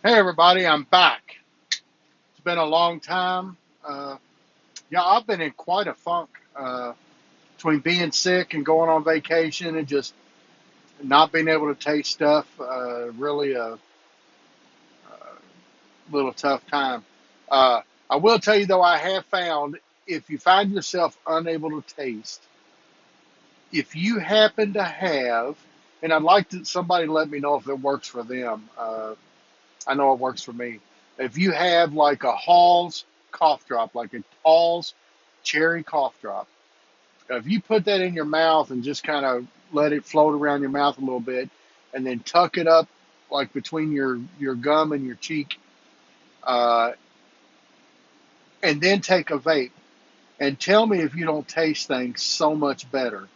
Hey everybody, I'm back. It's been a long time. Uh, yeah, I've been in quite a funk between being sick and going on vacation and just not being able to taste stuff. Really a little tough time. Uh, I will tell you though, I have found if you find yourself unable to taste, if you happen to have, and I'd like to somebody let me know if it works for them. I know it works for me. If you have like a Hall's cough drop, like a Hall's cherry cough drop, if you put that in your mouth and just kind of let it float around your mouth a little bit, and then tuck it up like between your gum and your cheek, uh, and then take a vape, and tell me if you don't taste things so much better.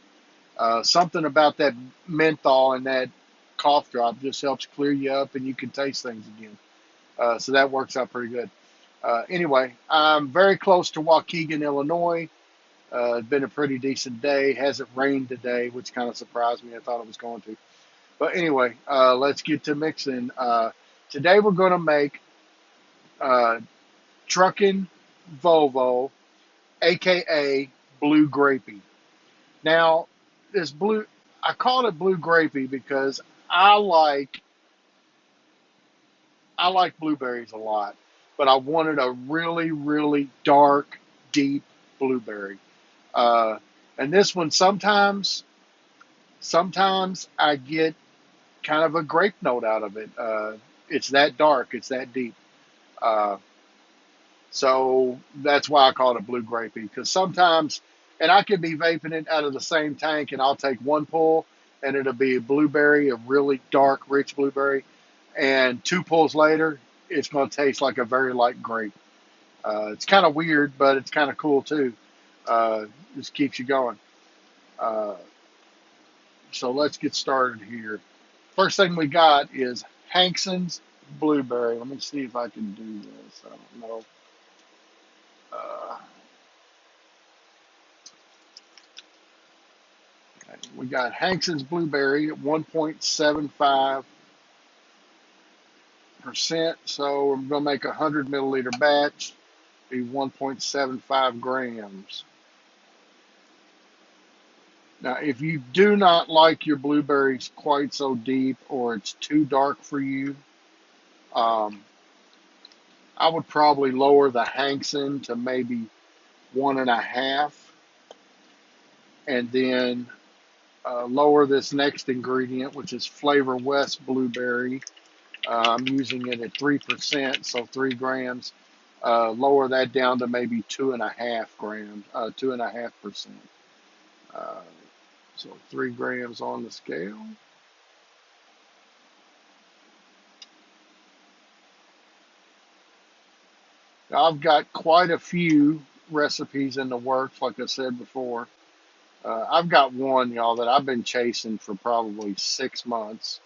Something about that menthol and that cough drop just helps clear you up, and you can taste things again. So that works out pretty good. Anyway, I'm very close to Waukegan, Illinois. It's been a pretty decent day. Hasn't rained today, which kind of surprised me. I thought it was going to. But anyway, let's get to mixing. Today we're going to make uh, Truckin Volvo, aka Blue Grapey. Now, this blue, I called it Blue Grapey because I like I like blueberries a lot, but I wanted a really, really dark, deep blueberry. Uh, and this one sometimes I get kind of a grape note out of it. It's that dark, it's that deep. Uh, so that's why I call it blue grapey because sometimes, and I could be vaping it out of the same tank, and I'll take one pull, and it'll be a blueberry, a really dark, rich blueberry, and two pulls later, it's going to taste like a very light grape. It's kind of weird, but it's kind of cool too. Just keeps you going. Uh, so let's get started here. First thing we got is Hankson's blueberry. Let me see if I can do this. I don't know. Uh, okay. We got Hankson's blueberry at 1.75%. So I'm going to make a 100 milliliter batch, be 1.75 grams. Now, if you do not like your blueberries quite so deep or it's too dark for you, um, I would probably lower the Hankson to maybe 1.5, and then lower this next ingredient, which is Flavor West blueberry. I'm using it at 3%, so 3 grams. Lower that down to maybe 2.5 grams, 2.5%. Uh, so 3 grams on the scale. I've got quite a few recipes in the works, like I said before. I've got one, y'all, that I've been chasing for probably 6 months,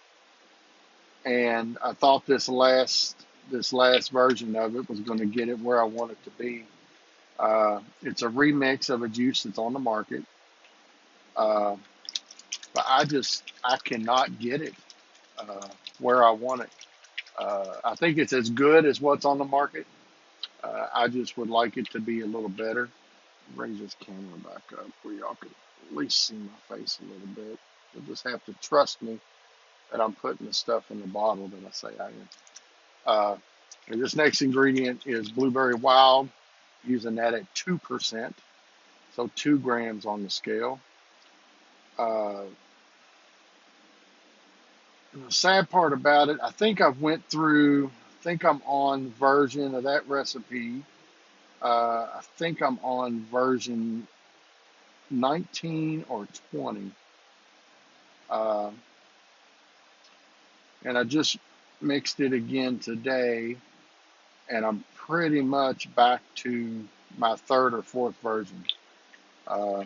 and I thought this last version of it was going to get it where I want it to be. It's a remix of a juice that's on the market, uh, but I cannot get it where I want it. I think it's as good as what's on the market. I just would like it to be a little better. Bring this camera back up where y'all can at least see my face a little bit. You'll just have to trust me that I'm putting the stuff in the bottle that I say I am. Uh, and this next ingredient is Blueberry Wild, using that at 2%, so 2 grams on the scale. Uh, and the sad part about it, I think I think I'm on version of that recipe. I think I'm on version 19 or 20. Uh, and I just mixed it again today, and I'm pretty much back to my third or fourth version. Uh,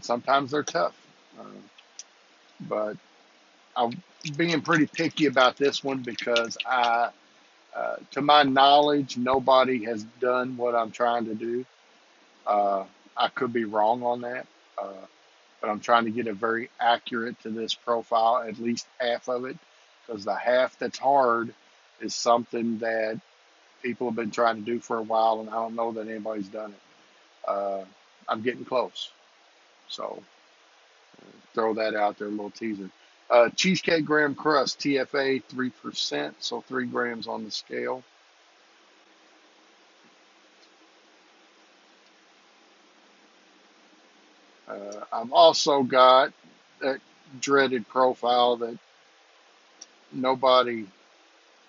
Sometimes they're tough, uh, but I'm being pretty picky about this one because to my knowledge, nobody has done what I'm trying to do. Uh, I could be wrong on that, but I'm trying to get it very accurate to this profile, at least half of it, because the half that's hard is something that people have been trying to do for a while, and I don't know that anybody's done it. I'm getting close, so throw that out there, a little teaser. Cheesecake graham crust, TFA 3%, so 3 grams on the scale. I've also got that dreaded profile that nobody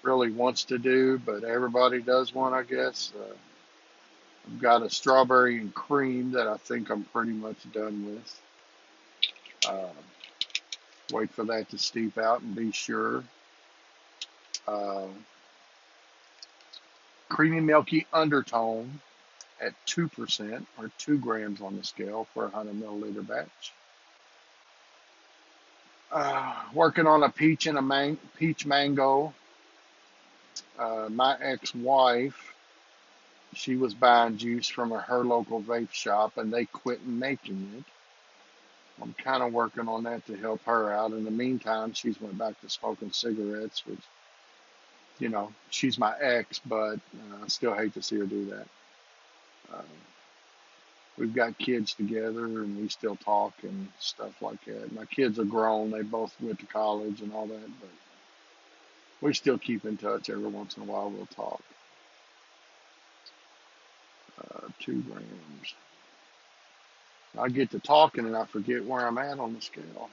really wants to do, but everybody does one, I guess. I've got a strawberry and cream that I think I'm pretty much done with. Uh, Wait for that to steep out and be sure. Uh, Creamy milky undertone at 2% or 2 grams on the scale for a 100 milliliter batch. Working on a peach and a peach mango. My ex-wife, she was buying juice from her local vape shop, and they quit making it. I'm kind of working on that to help her out. In the meantime, she's went back to smoking cigarettes, which, she's my ex, but I still hate to see her do that. Uh, we've got kids together, and we still talk and stuff like that. My kids are grown; they both went to college and all that, but we still keep in touch. Every once in a while, we'll talk. 2 grams. I get to talking, and I forget where I'm at on the scale.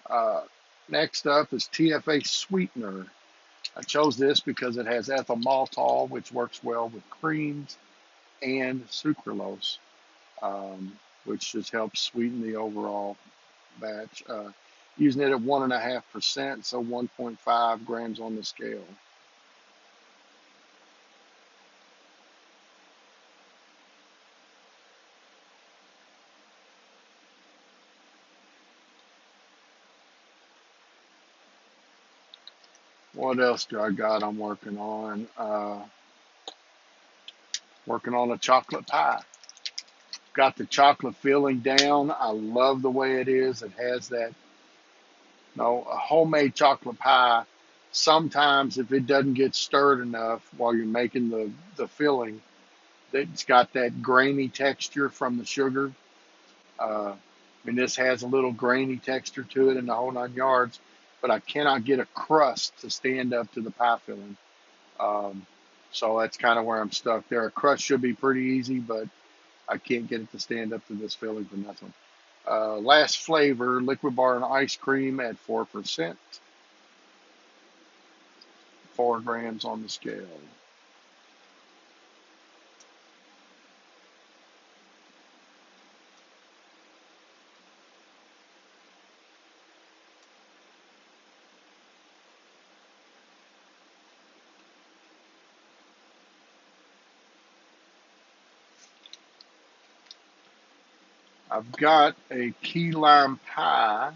Uh, Next up is TFA sweetener. I chose this because it has ethyl maltol, which works well with creams, and sucralose, which just helps sweeten the overall batch. Using it at 1.5%, so 1.5 grams on the scale. What else do I got? I'm working on a chocolate pie. Got the chocolate filling down. I love the way it is. It has that, a homemade chocolate pie. Sometimes if it doesn't get stirred enough while you're making the filling, it's got that grainy texture from the sugar. This has a little grainy texture to it in the whole 9 yards, but I cannot get a crust to stand up to the pie filling. Um, so that's kind of where I'm stuck there. A crust should be pretty easy, but I can't get it to stand up to this filling for nothing. Last flavor, liquid bar and ice cream at 4%, 4 grams on the scale. I've got a key lime pie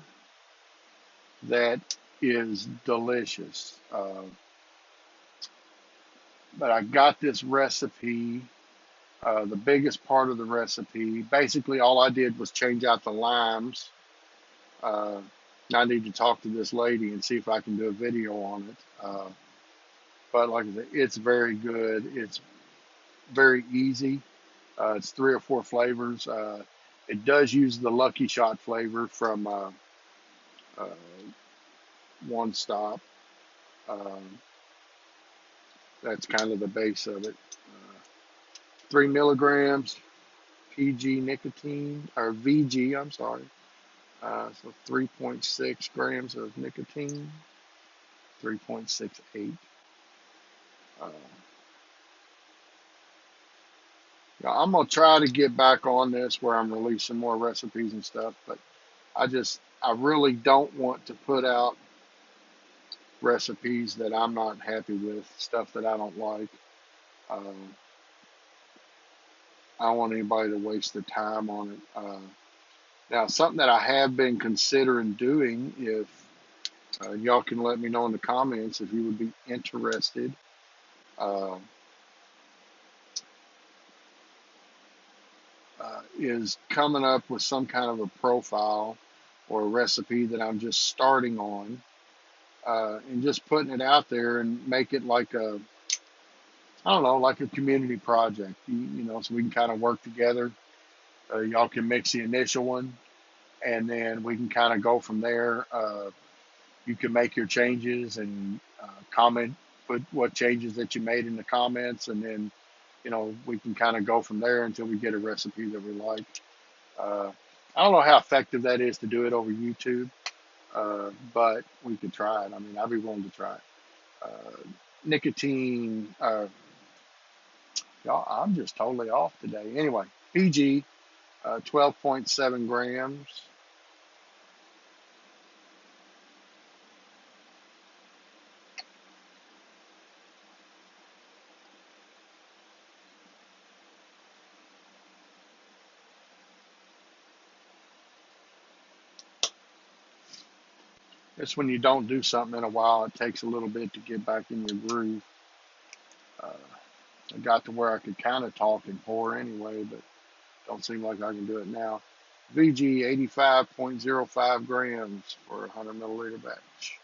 that is delicious. But I got this recipe, the biggest part of the recipe. Basically, all I did was change out the limes. Uh, and I need to talk to this lady and see if I can do a video on it. But like I said, it's very good. It's very easy. It's 3 or 4 flavors. It does use the Lucky Shot flavor from uh, One Stop. Um, that's kind of the base of it. 3 milligrams PG nicotine, or VG, I'm sorry. So 3.6 grams of nicotine, 3.68. Uh, yeah, I'm gonna try to get back on this where I'm releasing more recipes and stuff, but I really don't want to put out recipes that I'm not happy with, stuff that I don't like. Um, I don't want anybody to waste their time on it. Now, something that I have been considering doing, if y'all can let me know in the comments if you would be interested, uh, is coming up with some kind of a profile or a recipe that I'm just starting on. and just putting it out there and make it like a, I don't know, like a community project. You know, so we can kind of work together. Y'all can mix the initial one, and then we can kind of go from there. You can make your changes and comment, put what changes that you made in the comments, and then we can kind of go from there until we get a recipe that we like. Uh, I don't know how effective that is to do it over YouTube, but we could try it. I mean, I'd be willing to try it. Nicotine, y'all, I'm just totally off today. Anyway, PG, 12.7 grams. It's when you don't do something in a while, it takes a little bit to get back in your groove. Uh, I got to where I could kind of talk and pour anyway, but don't seem like I can do it now. VG 85.05 grams for a 100 milliliter batch.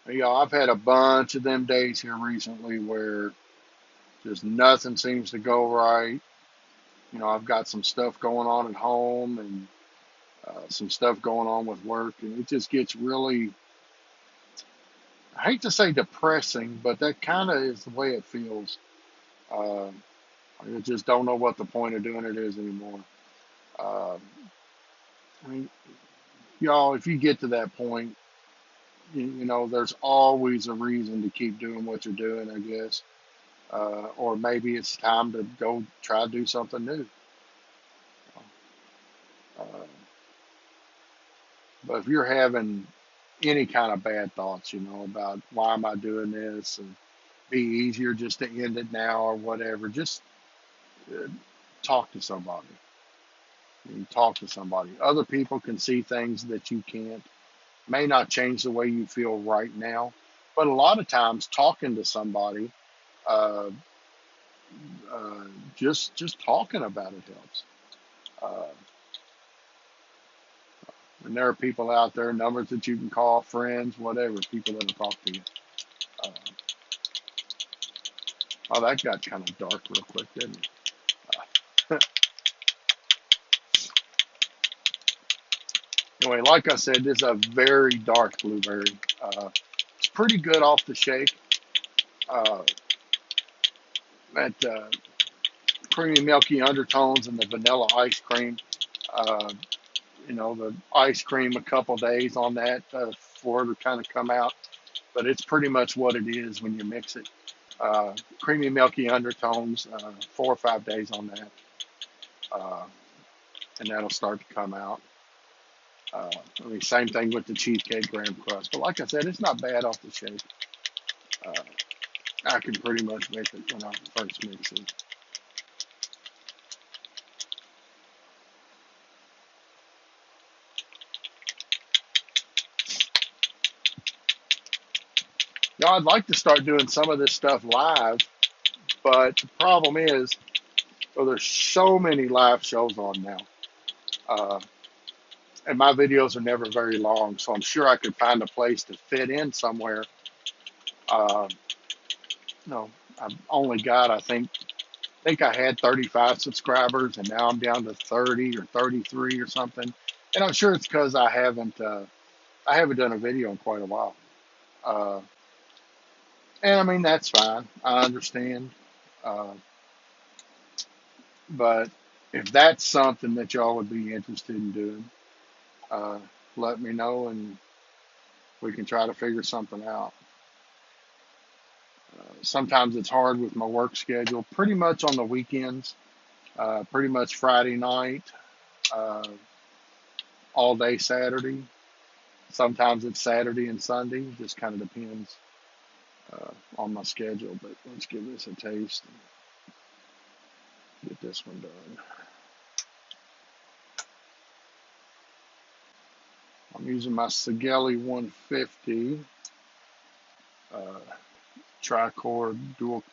Y'all, I've had a bunch of them days here recently where just nothing seems to go right. I've got some stuff going on at home and some stuff going on with work, and it just gets really, I hate to say depressing, but that kind of is the way it feels. Uh, I just don't know what the point of doing it is anymore. Uh, I mean, y'all, if you get to that point, there's always a reason to keep doing what you're doing, I guess. Or maybe it's time to go try to do something new. Uh, but if you're having any kind of bad thoughts, about why am I doing this, and be easier just to end it now or whatever, just uh, talk to somebody. Talk to somebody. Other people can see things that you can't. May not change the way you feel right now, but a lot of times talking to somebody, uh, uh, just talking about it helps. Uh, and there are people out there, numbers that you can call, friends, whatever, people that'll talk to you. Uh, oh, that got kind of dark real quick, didn't it? Anyway, like I said, this is a very dark blueberry. It's pretty good off the shake. Uh, that creamy, milky undertones and the vanilla ice cream. Uh, the ice cream a couple days on that for it to kind of come out. But it's pretty much what it is when you mix it. Creamy, milky undertones, 4 or 5 days on that. Uh, and that'll start to come out. I mean, same thing with the cheesecake graham crust. But like I said, it's not bad off the shake. Uh, I can pretty much make it when I first mix it. Now, I'd like to start doing some of this stuff live, but the problem is, well, there's so many live shows on now. Uh, and my videos are never very long, so I'm sure I could find a place to fit in somewhere. Uh, I've only got, I think I had 35 subscribers, and now I'm down to 30 or 33 or something. And I'm sure it's because I haven't done a video in quite a while. Uh, and I mean that's fine. I understand. Uh, but if that's something that y'all would be interested in doing, uh, let me know and we can try to figure something out. Sometimes it's hard with my work schedule, pretty much on the weekends, pretty much Friday night, uh, all day Saturday. Sometimes it's Saturday and Sunday, just kind of depends on my schedule. But let's give this a taste and get this one done. I'm using my Sigelli 150. Tricore dual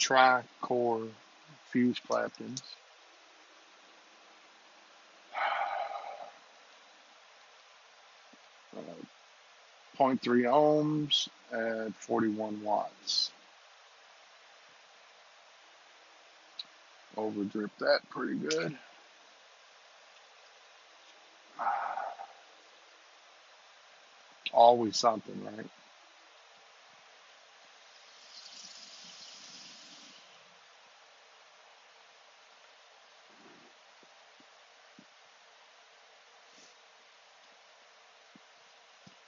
tricore fuse Claptons. 0.3 ohms at 41 watts. Over drip that pretty good. Always something, right?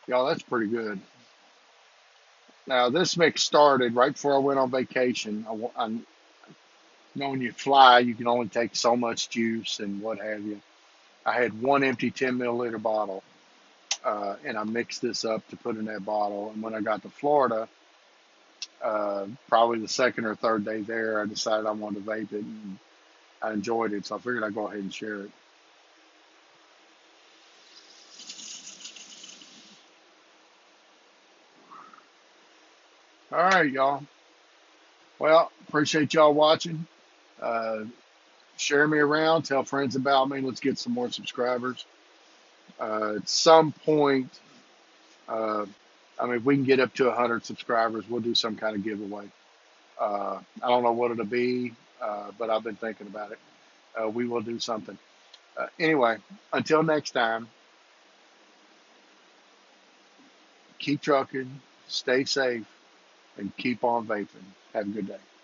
Y'all, that's pretty good. Now, this mix started right before I went on vacation. I know when you fly, you can only take so much juice and what have you. I had one empty 10 milliliter bottle, and I mixed this up to put in that bottle. And when I got to Florida, probably the second or third day there, I decided I wanted to vape it, and I enjoyed it. So I figured I'd go ahead and share it. All right, y'all. Well, appreciate y'all watching. Uh, Share me around, tell friends about me. Let's get some more subscribers. At some point, I mean, if we can get up to 100 subscribers, we'll do some kind of giveaway. I don't know what it'll be, but I've been thinking about it. We will do something. Anyway, until next time, keep trucking, stay safe, and keep on vaping. Have a good day.